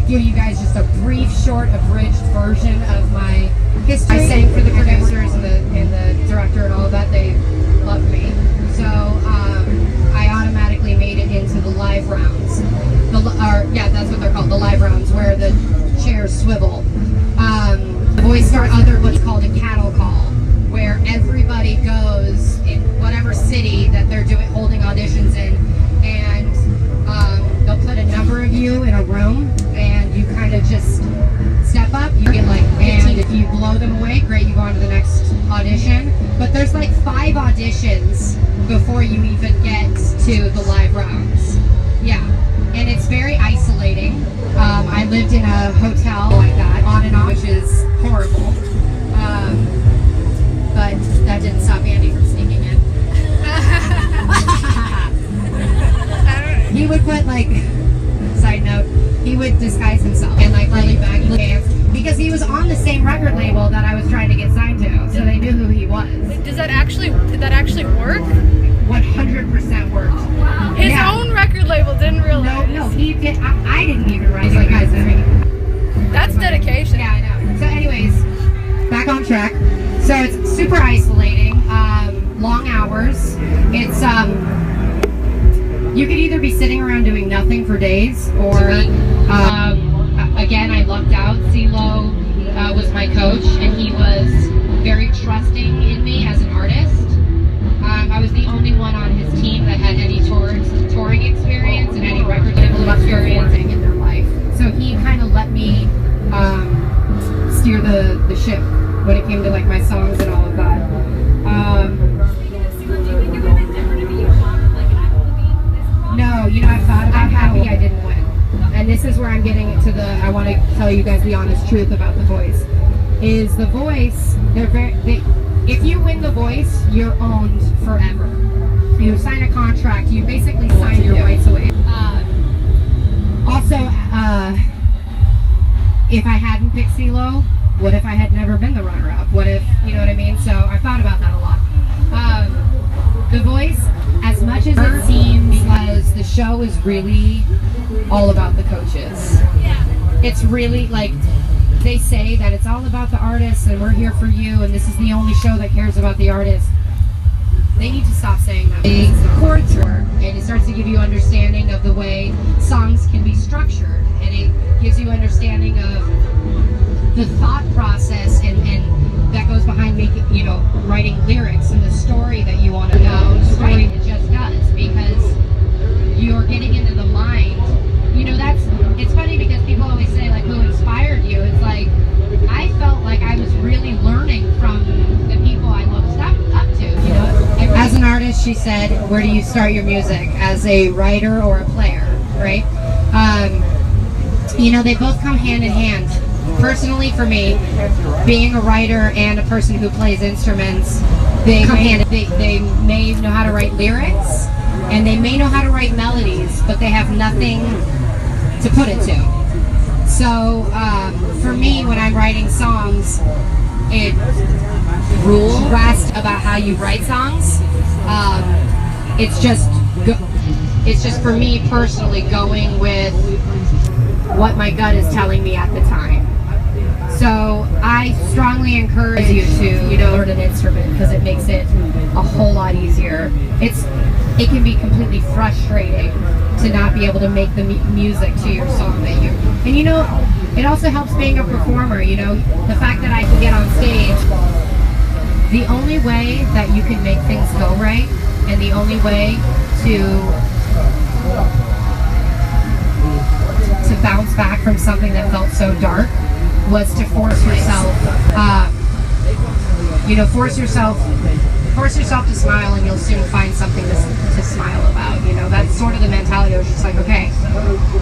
give you guys just a brief, short, abridged version of my history. I sang for the producers and the director and all of that. They loved me. So I automatically made it into the live rounds. That's what they're called, the live rounds, where the chairs swivel. The voice starts under what's called a cattle call, where everybody goes in whatever city that they're holding auditions in, and they'll put a number of you in a room, and you kind of just step up. You get like 15. And if you blow them away, great, you go on to the next audition. But there's like 5 auditions before you even get to the live rounds. Yeah, and it's very isolating. I lived in a hotel like that, on and off, which is horrible. But that didn't stop Andy from sneaking in. He would put like, side note, he would disguise himself in like really baggy pants because he was on the same record label that I was trying to get signed to, so they knew who he was. Did that actually work? 100% worked. His own record label didn't realize. No, he did. I didn't even write. He's like, guys, that's dedication. Yeah, I know. So, anyways, back on track. So it's super isolating. Long hours. It's you could either be sitting around doing nothing for days, or again, I lucked out. CeeLo was my coach, and he was very trusting in me as an artist. I was the only one on his team that had any touring experience and any record label experience in their life. So he kind of let me steer the ship when it came to like my songs and all of that. No, you know, I've thought about I'm happy I didn't win. And this is where I'm getting into I want to tell you guys the honest truth about The Voice. Is The Voice, if you win The Voice, you're owned forever. You sign a contract, you basically sign your rights away. Also, if I hadn't picked CeeLo, what if I had never been the runner-up? What if, you know what I mean? So I thought about that a lot. The Voice, as much as it seems as the show is really all about the coaches. It's really like, they say that it's all about the artists and we're here for you and this is the only show that cares about the artist. They need to stop saying that. It's the chords work, and it starts to give you understanding of the way songs can be structured, and it gives you understanding of the thought process and that goes behind making, writing lyrics and the story that you want to know. The story it just does, because you're getting into the mind. It's funny because people always say like, who inspired you? It's like, I felt like I was really learning from the people I looked up to, As an artist, she said, where do you start your music? As a writer or a player, right? They both come hand in hand. Personally, for me, being a writer and a person who plays instruments, they come hand in hand. They may know how to write lyrics, and they may know how to write melodies, but they have nothing to put it to. So for me, when I'm writing songs, it rules about how you write songs. It's just for me personally going with what my gut is telling me at the time. So I strongly encourage you to learn an instrument, because it makes it a whole lot easier. It can be completely frustrating to not be able to make the music to your song that you. And it also helps being a performer. The fact that I can get on stage. The only way that you can make things go right, and the only way to bounce back from something that felt so dark, was to force yourself. Force yourself to smile, and you'll soon find something to smile about. That's sort of the mentality. I was just like, okay,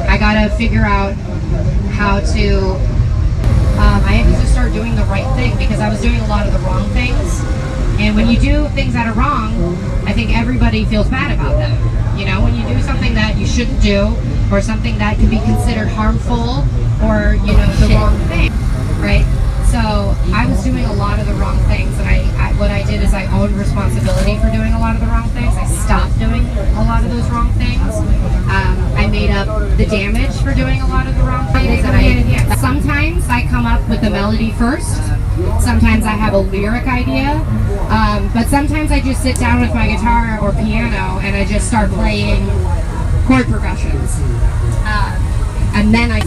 I gotta figure out how to. I had to just start doing the right thing, because I was doing a lot of the wrong things. And when you do things that are wrong, I think everybody feels bad about them. When you do something that you shouldn't do, or something that can be considered harmful, or the wrong thing, right? So I was doing a lot of the wrong things, and what I did is I owned responsibility for doing a lot of the wrong things. I stopped doing a lot of those wrong things. I made up the damage for doing a lot of the wrong things. And sometimes I come up with the melody first. Sometimes I have a lyric idea. But sometimes I just sit down with my guitar or piano and I just start playing chord progressions. And then I